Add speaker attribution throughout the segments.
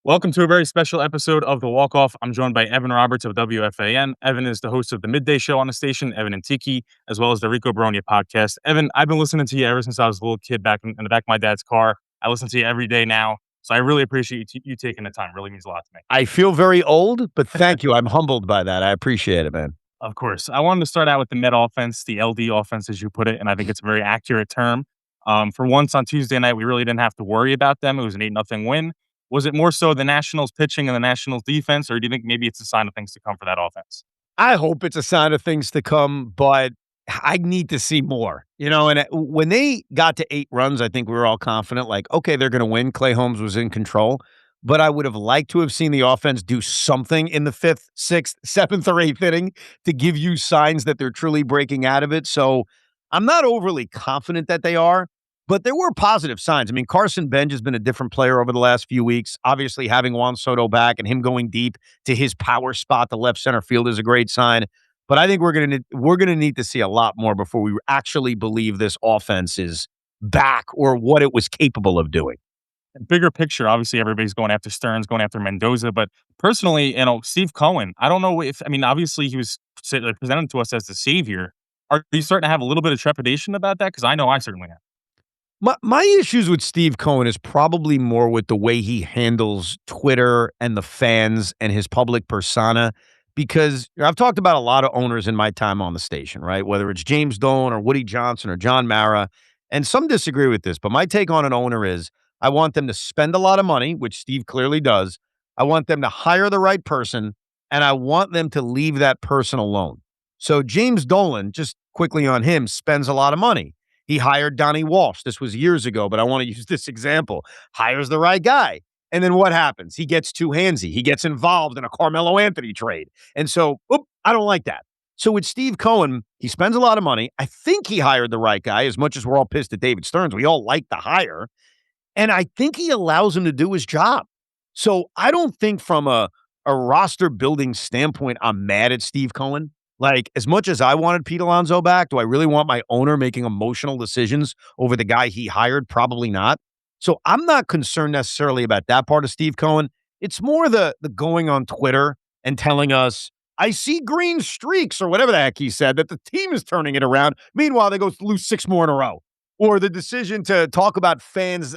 Speaker 1: Welcome to a very special episode of the Walkoff. I'm joined by Evan Roberts of WFAN. Evan is the host of the midday show on the station, Evan and Tiki, as well as the Rico Baronia podcast. Evan, I've been listening to you ever since I was a little kid back in the back of my dad's car. I listen to you every day now. So I really appreciate you taking the time. Really means a lot to me.
Speaker 2: I feel very old, but thank you. I'm humbled by that. I appreciate it, man.
Speaker 1: Of course. I wanted to start out with the Met offense, the LD offense, as you put it, and I think it's a very accurate term. For once on Tuesday night, we really didn't have to worry about them. It was an 8-0 win. Was it more so the Nationals pitching and the Nationals defense, or do you think maybe it's a sign of things to come for that offense?
Speaker 2: I hope it's a sign of things to come, but I need to see more. And when they got to 8 runs, I think we were all confident, like, okay, they're going to win. Clay Holmes was in control. But I would have liked to have seen the offense do something in the fifth, sixth, seventh, or eighth inning to give you signs that they're truly breaking out of it. So I'm not overly confident that they are, but there were positive signs. I mean, Carson Bench has been a different player over the last few weeks. Obviously, having Juan Soto back and him going deep to his power spot, the left center field, is a great sign. But I think we're gonna need to see a lot more before we actually believe this offense is back or what it was capable of doing.
Speaker 1: Bigger picture, obviously everybody's going after Stearns, going after Mendoza, but personally, Steve Cohen, I don't know if, I mean, obviously he was presented to us as the savior. Are you starting to have a little bit of trepidation about that? Because I know I certainly am.
Speaker 2: My issues with Steve Cohen is probably more with the way he handles Twitter and the fans and his public persona, because I've talked about a lot of owners in my time on the station, right? Whether it's James Dolan or Woody Johnson or John Mara, and some disagree with this, but my take on an owner is I want them to spend a lot of money, which Steve clearly does. I want them to hire the right person, and I want them to leave that person alone. So James Dolan, just quickly on him, spends a lot of money. He hired Donnie Walsh. This was years ago, but I want to use this example. Hires the right guy. And then what happens? He gets too handsy. He gets involved in a Carmelo Anthony trade. And so, I don't like that. So with Steve Cohen, he spends a lot of money. I think he hired the right guy, as much as we're all pissed at David Stearns. We all like the hire. And I think he allows him to do his job. So I don't think from a roster building standpoint, I'm mad at Steve Cohen. Like, as much as I wanted Pete Alonso back, do I really want my owner making emotional decisions over the guy he hired? Probably not. So I'm not concerned necessarily about that part of Steve Cohen. It's more the going on Twitter and telling us, I see green streaks or whatever the heck he said, that the team is turning it around. Meanwhile, they go lose 6 more in a row. Or the decision to talk about fans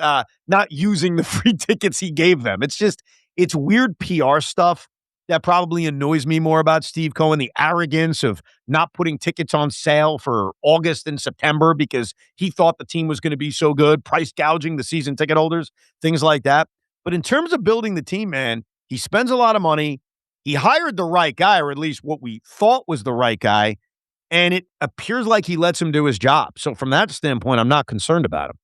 Speaker 2: not using the free tickets he gave them. It's weird PR stuff that probably annoys me more about Steve Cohen, the arrogance of not putting tickets on sale for August and September because he thought the team was going to be so good, price gouging the season ticket holders, things like that. But in terms of building the team, man, he spends a lot of money. He hired the right guy, or at least what we thought was the right guy, and it appears like he lets him do his job. So from that standpoint, I'm not concerned about him.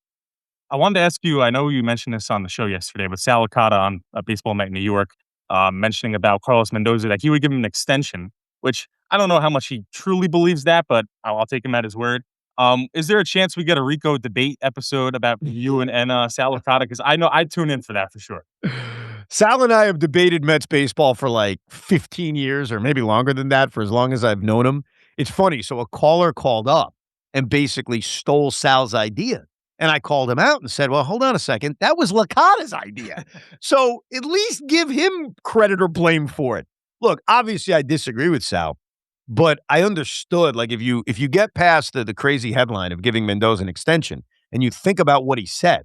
Speaker 1: I wanted to ask you, I know you mentioned this on the show yesterday, but Sal Licata on a Baseball Night in New York, mentioning about Carlos Mendoza, that he would give him an extension, which I don't know how much he truly believes that, but I'll take him at his word. Is there a chance we get a Rico debate episode about you and Sal Licata? Because I know I'd tune in for that for sure.
Speaker 2: Sal and I have debated Mets baseball for like 15 years or maybe longer than that, for as long as I've known him. It's funny. So a caller called up and basically stole Sal's idea. And I called him out and said, well, hold on a second. That was Licata's idea. So at least give him credit or blame for it. Look, obviously I disagree with Sal, but I understood, like, if you get past the crazy headline of giving Mendoza an extension and you think about what he said,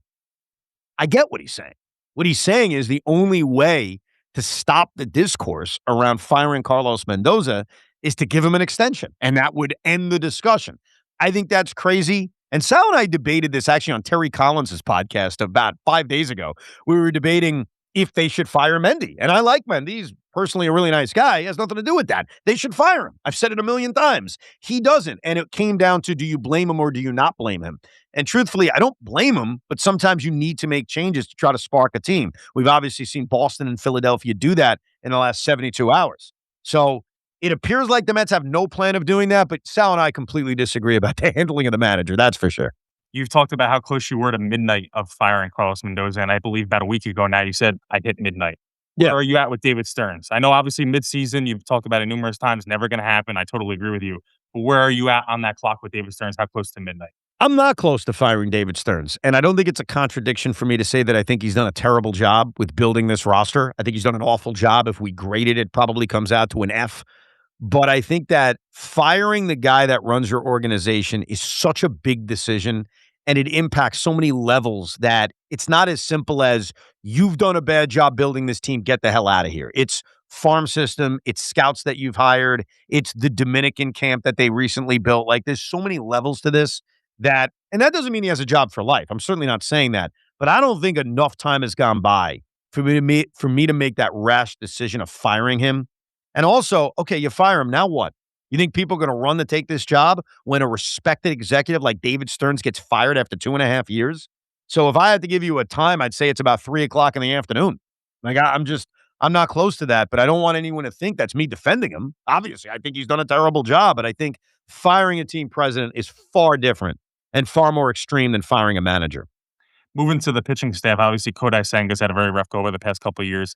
Speaker 2: I get what he's saying. What he's saying is the only way to stop the discourse around firing Carlos Mendoza is to give him an extension, and that would end the discussion. I think that's crazy. And Sal and I debated this actually on Terry Collins' podcast about 5 days ago. We were debating if they should fire Mendy. And I like Mendy. He's personally a really nice guy. He has nothing to do with that. They should fire him. I've said it a million times. He doesn't. And it came down to, do you blame him or do you not blame him? And truthfully, I don't blame him, but sometimes you need to make changes to try to spark a team. We've obviously seen Boston and Philadelphia do that in the last 72 hours. So it appears like the Mets have no plan of doing that, but Sal and I completely disagree about the handling of the manager. That's for sure.
Speaker 1: You've talked about how close you were to midnight of firing Carlos Mendoza, and I believe about a week ago now you said I'd hit midnight.
Speaker 2: Yeah.
Speaker 1: Where are you at with David Stearns? I know obviously midseason, you've talked about it numerous times, never going to happen. I totally agree with you. But where are you at on that clock with David Stearns? How close to midnight?
Speaker 2: I'm not close to firing David Stearns, and I don't think it's a contradiction for me to say that I think he's done a terrible job with building this roster. I think he's done an awful job. If we graded it, probably comes out to an F. But I think that firing the guy that runs your organization is such a big decision and it impacts so many levels that it's not as simple as you've done a bad job building this team, get the hell out of here. It's farm system, it's scouts that you've hired, it's the Dominican camp that they recently built. Like there's so many levels to this that, and that doesn't mean he has a job for life. I'm certainly not saying that, but I don't think enough time has gone by for me to make that rash decision of firing him. And also, okay, you fire him. Now what? You think people are going to run to take this job when a respected executive like David Stearns gets fired after 2.5 years? So if I had to give you a time, I'd say it's about 3 o'clock in the afternoon. Like I'm not close to that, but I don't want anyone to think that's me defending him. Obviously, I think he's done a terrible job, but I think firing a team president is far different and far more extreme than firing a manager.
Speaker 1: Moving to the pitching staff, obviously Kodai Senga's had a very rough go over the past couple of years.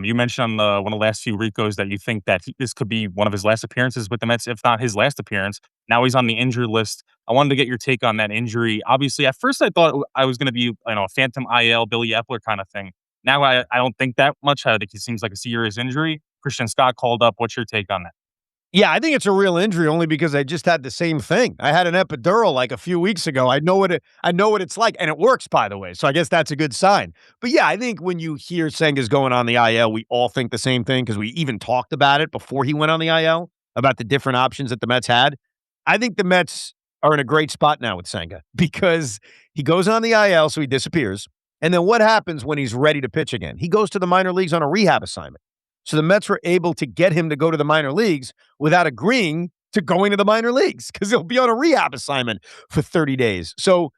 Speaker 1: You mentioned on one of the last few Ricos that you think that this could be one of his last appearances with the Mets, if not his last appearance. Now he's on the injured list. I wanted to get your take on that injury. Obviously, at first I thought I was going to be, a phantom IL, Billy Epler kind of thing. Now I don't think that much. I think it seems like a serious injury. Christian Scott called up. What's your take on that?
Speaker 2: Yeah, I think it's a real injury only because I just had the same thing. I had an epidural like a few weeks ago. I know what it's like, and it works, by the way. So I guess that's a good sign. But yeah, I think when you hear Senga's going on the IL, we all think the same thing because we even talked about it before he went on the IL about the different options that the Mets had. I think the Mets are in a great spot now with Senga because he goes on the IL, so he disappears. And then what happens when he's ready to pitch again? He goes to the minor leagues on a rehab assignment. So the Mets were able to get him to go to the minor leagues without agreeing to going to the minor leagues because he'll be on a rehab assignment for 30 days. So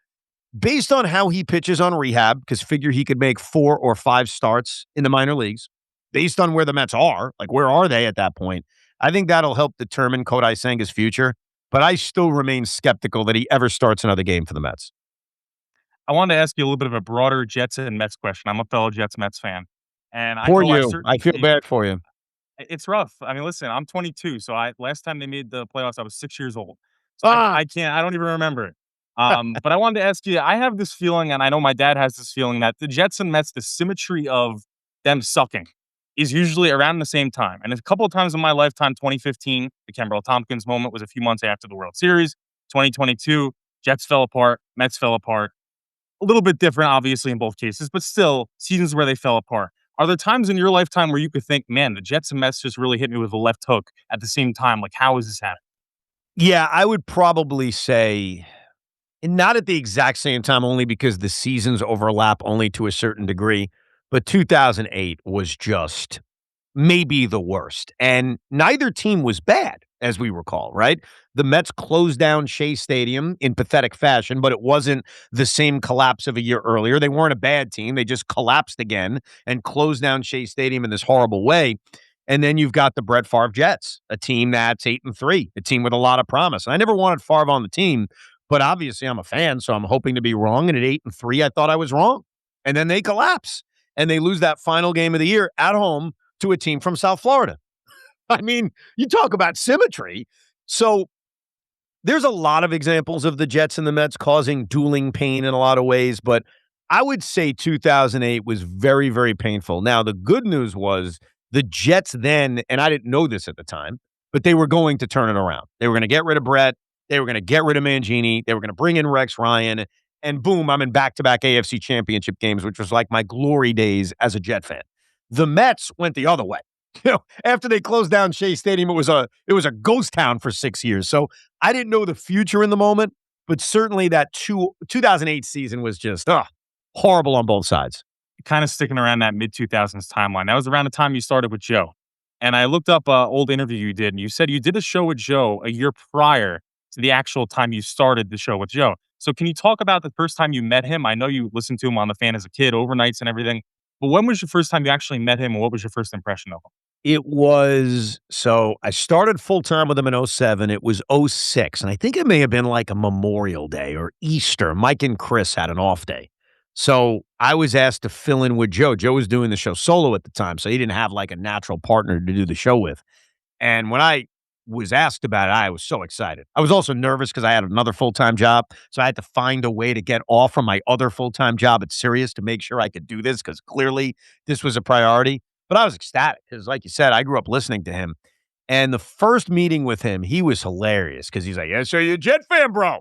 Speaker 2: based on how he pitches on rehab, because figure he could make 4 or 5 starts in the minor leagues, based on where the Mets are, like where are they at that point? I think that'll help determine Kodai Senga's future. But I still remain skeptical that he ever starts another game for the Mets.
Speaker 1: I wanted to ask you a little bit of a broader Jets and Mets question. I'm a fellow Jets Mets fan, and I
Speaker 2: Poor
Speaker 1: know I
Speaker 2: you. I feel
Speaker 1: certainly
Speaker 2: bad for you.
Speaker 1: it's rough. I mean, listen, I'm 22, so I last time they made the playoffs, I was 6 years old. So
Speaker 2: Ah,
Speaker 1: I don't even remember it. But I wanted to ask you, I have this feeling, and I know my dad has this feeling that the Jets and Mets, the symmetry of them sucking is usually around the same time. And a couple of times in my lifetime, 2015, the Kimbrel Tompkins moment was a few months after the World Series. 2022, Jets fell apart, Mets fell apart. A little bit different, obviously, in both cases, but still seasons where they fell apart. Are there times in your lifetime where you could think, man, the Jets and Mets just really hit me with a left hook at the same time? Like, how is this happening?
Speaker 2: yeah, I would probably say and not at the exact same time, only because the seasons overlap only to a certain degree. But 2008 was just maybe the worst. And neither team was bad, as we recall, right? The Mets closed down Shea Stadium in pathetic fashion, but it wasn't the same collapse of a year earlier. They weren't a bad team. They just collapsed again and closed down Shea Stadium in this horrible way. And then you've got the Brett Favre Jets, a team that's 8-3, a team with a lot of promise. And I never wanted Favre on the team, but obviously I'm a fan, so I'm hoping to be wrong. And at 8-3, I thought I was wrong. And then they collapse and they lose that final game of the year at home to a team from South Florida. I mean, you talk about symmetry. So there's a lot of examples of the Jets and the Mets causing dueling pain in a lot of ways, but I would say 2008 was very, very painful. Now, the good news was the Jets then, and I didn't know this at the time, but they were going to turn it around. They were going to get rid of Brett. They were going to get rid of Mangini. They were going to bring in Rex Ryan. And boom, I'm in back-to-back AFC championship games, which was like my glory days as a Jet fan. The Mets went the other way. After they closed down Shea Stadium, it was a ghost town for 6 years. So I didn't know the future in the moment, but certainly that 2008 season was just horrible on both sides.
Speaker 1: Kind of sticking around that mid 2000s timeline. That was around the time you started with Joe. And I looked up an old interview you did, and you said you did a show with Joe a year prior to the actual time you started the show with Joe. So can you talk about the first time you met him? I know you listened to him on the fan as a kid, overnights and everything. But when was your first time you actually met him, and what was your first impression of him?
Speaker 2: It was so I started full time with him in '07. It was '06, and I think it may have been like a Memorial Day or Easter. Mike and Chris had an off day. So I was asked to fill in with Joe. Joe was doing the show solo at the time, so he didn't have like a natural partner to do the show with. And when I was asked about it, I was so excited. I was also nervous because I had another full-time job, so I had to find a way to get off from my other full-time job at Sirius to make sure I could do this because clearly this was a priority. But I was ecstatic because, like you said, I grew up listening to him. And the first meeting with him, he was hilarious because he's like, "Yeah, so you're a Jet fan, bro?"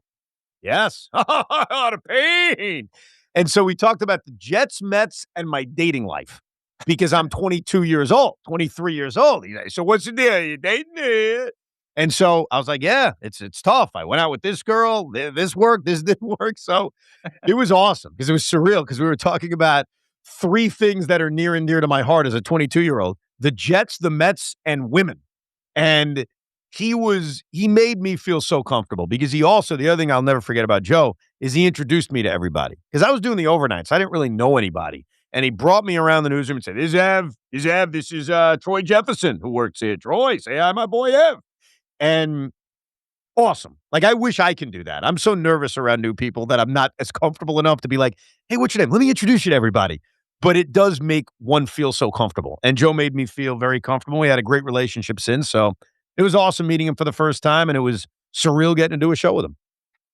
Speaker 2: "Yes." "The pain." And so we talked about the Jets, Mets, and my dating life because I'm 22 years old, 23 years old. He's like, "So what's the deal? You dating it?" And so I was like, "Yeah, it's tough. I went out with this girl. This worked. This didn't work." So it was awesome because it was surreal because we were talking about three things that are near and dear to my heart as a 22-year-old: the Jets, the Mets, and women. And he made me feel so comfortable because he also, the other thing I'll never forget about Joe is he introduced me to everybody because I was doing the overnights. I didn't really know anybody. And he brought me around the newsroom and said, this is Troy Jefferson who works here. Troy, say hi, my boy Ev." And awesome. Like, I wish I can do that. I'm so nervous around new people that I'm not as comfortable enough to be like, "Hey, what's your name? Let me introduce you to everybody." But it does make one feel so comfortable. And Joe made me feel very comfortable. We had a great relationship since. So it was awesome meeting him for the first time. And it was surreal getting to do a show with him.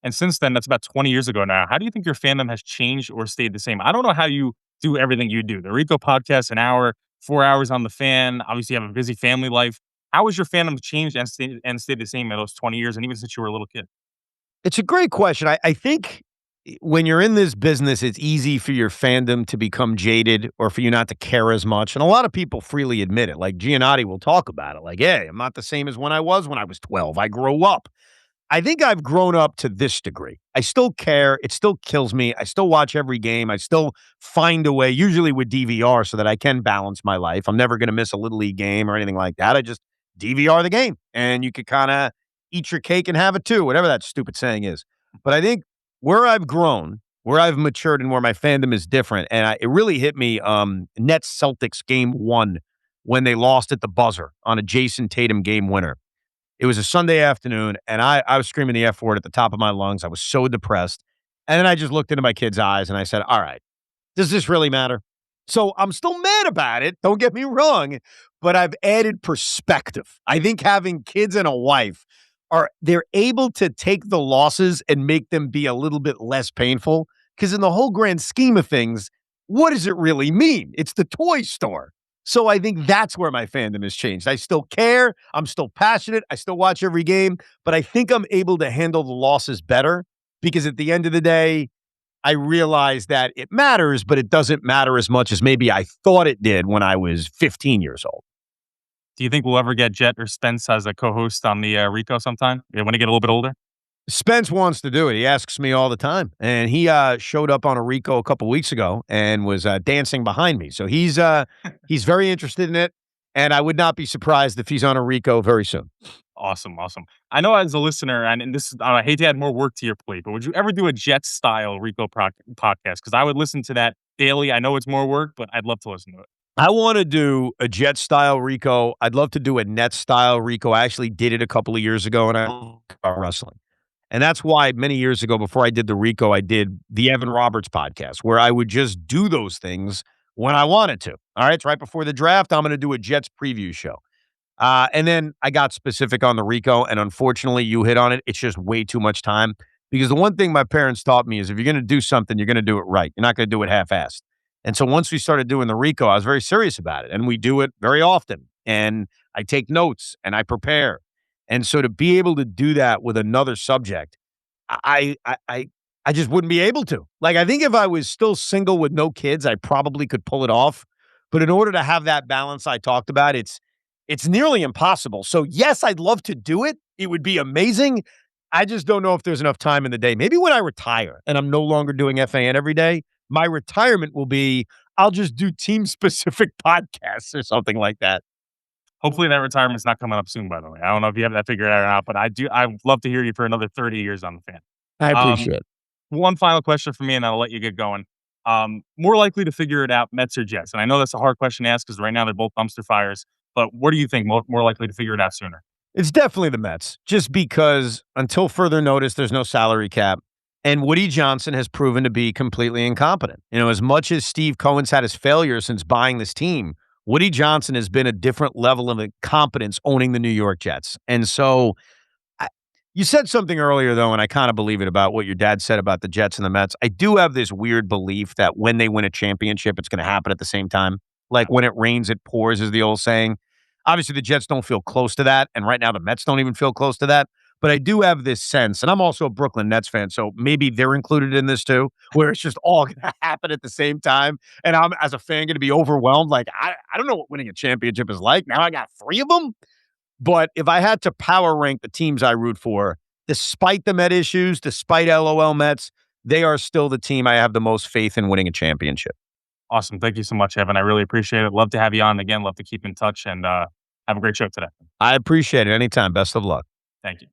Speaker 1: And since then, that's about 20 years ago now. How do you think your fandom has changed or stayed the same? I don't know how you do everything you do. The Rico podcast, an hour, 4 hours on the fan. Obviously, you have a busy family life. How has your fandom changed and stayed the same in those 20 years and even since you were a little kid?
Speaker 2: It's a great question. I think when you're in this business, it's easy for your fandom to become jaded or for you not to care as much. And a lot of people freely admit it. Like Giannotti will talk about it. Like, "Hey, I'm not the same as when I was 12. I grew up." I think I've grown up to this degree. I still care. It still kills me. I still watch every game. I still find a way, usually with DVR, so that I can balance my life. I'm never going to miss a Little League game or anything like that. I just DVR the game, and you could kind of eat your cake and have it too, whatever that stupid saying is. But I think where I've grown, where I've matured, and where my fandom is different, and it really hit me. Nets Celtics game one when they lost at the buzzer on a Jason Tatum game winner. It was a Sunday afternoon, and I was screaming the F word at the top of my lungs. I was so depressed. And then I just looked into my kid's eyes and I said, "All right, does this really matter?" So I'm still mad about it. Don't get me wrong, but I've added perspective. I think having kids and a wife they're able to take the losses and make them be a little bit less painful. Because in the whole grand scheme of things, what does it really mean? It's the toy store. So I think that's where my fandom has changed. I still care. I'm still passionate. I still watch every game, but I think I'm able to handle the losses better because at the end of the day, I realize that it matters, but it doesn't matter as much as maybe I thought it did when I was 15 years old.
Speaker 1: Do you think we'll ever get Jet or Spence as a co-host on the Rico sometime? Yeah, when they get a little bit older?
Speaker 2: Spence wants to do it. He asks me all the time, and he showed up on a Rico a couple weeks ago and was dancing behind me. So he's very interested in it, and I would not be surprised if he's on a Rico very soon.
Speaker 1: Awesome, awesome. I know as a listener, and this I hate to add more work to your plate, but would you ever do a Jet style Rico podcast? Because I would listen to that daily. I know it's more work, but I'd love to listen to it.
Speaker 2: I want to do a Jet style Rico. I'd love to do a Net style Rico. I actually did it a couple of years ago, and I love wrestling. And that's why many years ago, before I did the Rico, I did the Evan Roberts podcast, where I would just do those things when I wanted to. All right, it's right before the draft. I'm going to do a Jets preview show. And then I got specific on the Rico, and unfortunately, you hit on it. It's just way too much time because the one thing my parents taught me is if you're going to do something, you're going to do it right. You're not going to do it half-assed. And so once we started doing the Rico, I was very serious about it, and we do it very often. And I take notes and I prepare. And so to be able to do that with another subject, I I I I just wouldn't be able to. Like, I think if I was still single with no kids, I probably could pull it off. But in order to have that balance I talked about, it's nearly impossible. So yes, I'd love to do it. It would be amazing. I just don't know if there's enough time in the day. Maybe when I retire and I'm no longer doing FAN every day, my retirement will be I'll just do team specific podcasts or something like that.
Speaker 1: Hopefully that retirement's not coming up soon, by the way. I don't know if you have that figured out or not, but I'd love to hear you for another 30 years on the fan.
Speaker 2: I
Speaker 1: Um,
Speaker 2: appreciate it.
Speaker 1: One final question for me, and I'll let you get going. More likely to figure it out, Mets or Jets? And I know that's a hard question to ask because right now they're both dumpster fires. But what do you think more likely to figure it out sooner?
Speaker 2: It's definitely the Mets, just because until further notice, there's no salary cap. And Woody Johnson has proven to be completely incompetent. You know, as much as Steve Cohen's had his failures since buying this team, Woody Johnson has been a different level of competence owning the New York Jets. And so I, you said something earlier, though, and I kind of believe it about what your dad said about the Jets and the Mets. I do have this weird belief that when they win a championship, it's going to happen at the same time. Like when it rains, it pours, is the old saying. Obviously, the Jets don't feel close to that. And right now, the Mets don't even feel close to that. But I do have this sense, and I'm also a Brooklyn Nets fan, so maybe they're included in this too, where it's just all going to happen at the same time. And I'm, as a fan, going to be overwhelmed. Like, I don't know what winning a championship is like. Now I got three of them. But if I had to power rank the teams I root for, despite the Met issues, despite LOL Mets, they are still the team I have the most faith in winning a championship.
Speaker 1: Awesome. Thank you so much, Evan. I really appreciate it. Love to have you on again. Love to keep in touch and have a great show today.
Speaker 2: I appreciate it anytime. Best of luck.
Speaker 1: Thank you.